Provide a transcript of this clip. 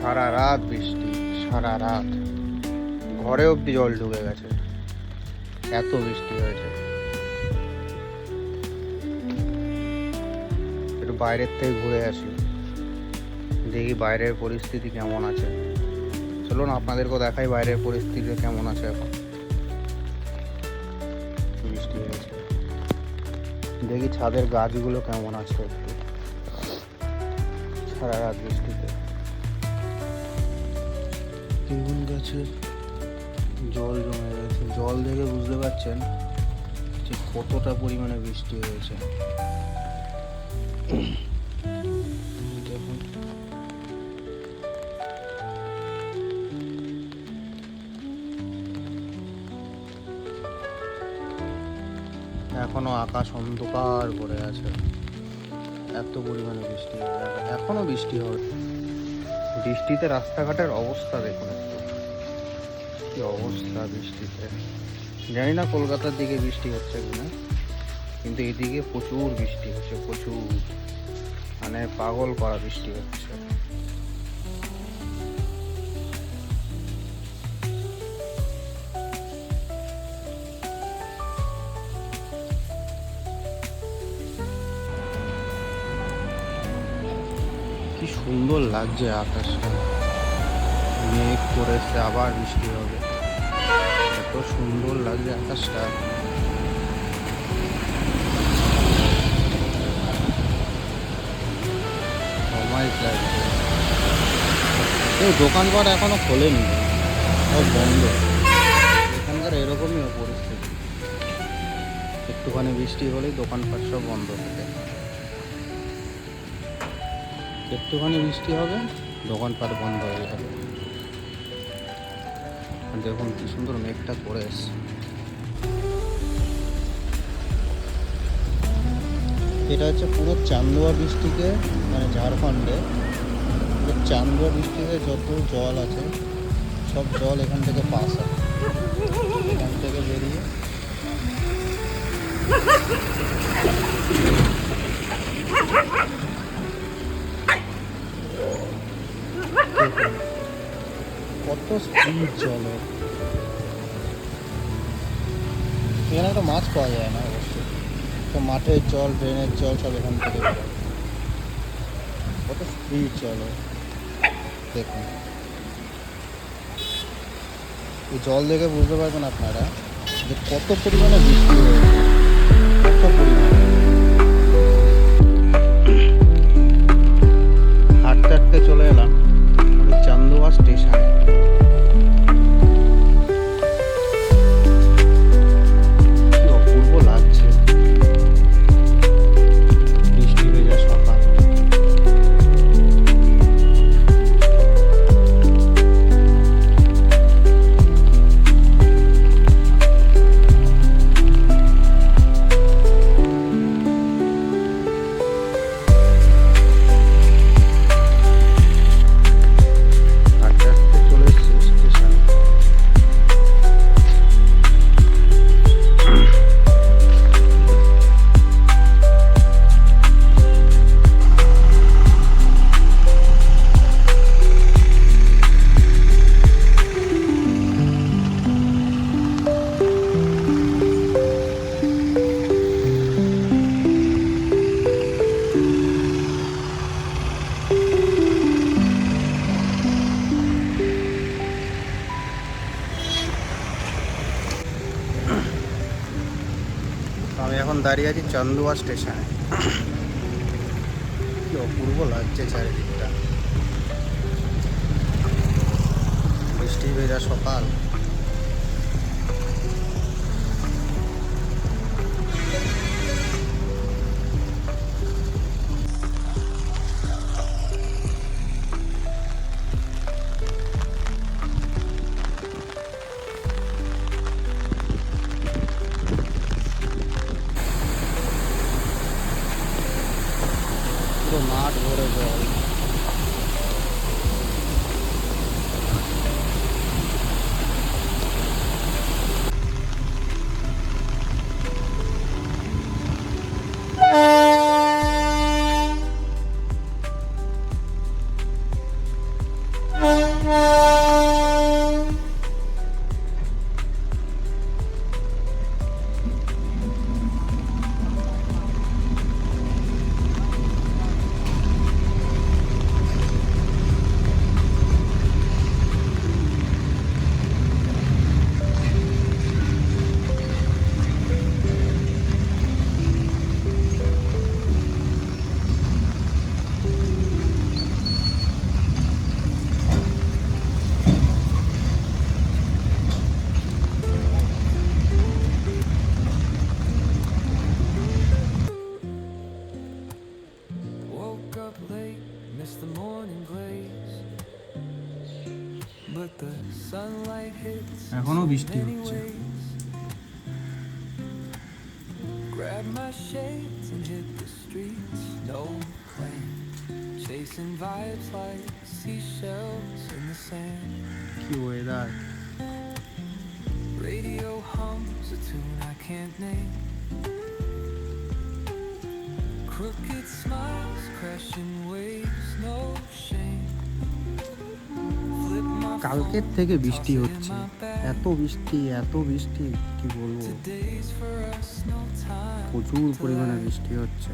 সারা রাত বৃষ্টি, সারা রাত ঘরে অব্দি জল ঢুকে গেছে, এত বৃষ্টি হয়েছে। একটু বাইরের থেকে ঘুরে আসি, দেখি বাইরের পরিস্থিতি কেমন আছে। চলুন আপনাদেরকেও দেখাই বাইরের পরিস্থিতি কেমন আছে। এখন বৃষ্টি হয়েছে, দেখি ছাদের গাছগুলো কেমন আছে। একটু সারা রাত বৃষ্টিতে বেগুন গাছে জল জমে গেছে। জল দেখে বুঝতে পারছেন যে কতটা পরিমাণে বৃষ্টি হয়েছে। দেখুন এখনো আকাশ অন্ধকার করে আছে, এত পরিমাণে বৃষ্টি হবে, এখনো বৃষ্টি হবে। বৃষ্টিতে রাস্তাঘাটের অবস্থা দেখুন, কি অবস্থা বৃষ্টিতে। জানি না কলকাতার দিকে বৃষ্টি হচ্ছে কিনা, কিন্তু এদিকে প্রচুর বৃষ্টি হচ্ছে, প্রচুর, মানে পাগল করা বৃষ্টি হচ্ছে। কি সুন্দর লাগছে আকাশটা, মেঘ করেছে, আবার বৃষ্টি হবে, এত সুন্দর লাগছে আকাশটা। অমাইক লাগছে। এই দোকানপাট এখনো খোলেনি, সব বন্ধ। এখানকার এরকমই পরিস্থিতি, একটুখানি বৃষ্টি হলেই দোকানপাট সব বন্ধ থাকে। একটুখানি বৃষ্টি হবে, দোকানপাট বন্ধ হয়ে যাবে। দেখুন কি সুন্দর মেঘটা করে এসছে। এটা হচ্ছে পুরো চান্দুয়া ডিস্ট্রিক্টে, মানে ঝাড়খণ্ডে চান্দুয়া ডিস্ট্রিক্টে যত জল আছে সব জল এখান থেকে পাস হয়, এখান থেকে বেরিয়ে কত স্পিড জলে। এখানে একটা মাছ পাওয়া যায় না অবশ্যই, তো মাঠের জল, ড্রেনের জল সব এখান থেকে বেরোয়। কত স্পিড চলে দেখুন। এই জল দেখে বুঝতে পারবেন আপনারা যে কত পরিমাণে বৃষ্টি হয়েছে, কত পরিমাণে। হাঁটতে হাঁটতে চলে এলাম চান্দুয়া স্টেশনে। কি অপূর্ব লাগছে, বৃষ্টি ভেজা সকাল। আমি এখন দাঁড়িয়ে আছি চান্দুয়া স্টেশনে। কি অপূর্ব লাগছে চারিদিকটা, বৃষ্টি ভেজা সকাল। পুরো মাঠ ভরে জল। এখনো বৃষ্টি হচ্ছে। Grab my shades and hit the streets, no plan. Chasing vibes like seashells in the sand. কি weather! Radio hums a tune I can't name. Crooked smiles, crashing waves, no shame. Flip my কালকের phone, থেকে toss বৃষ্টি it in হচ্ছে, my bag. এত বৃষ্টি এত বৃষ্টি কি বলবো, Today's for us, no time প্রচুর to পরিমাণে lag. বৃষ্টি হচ্ছে।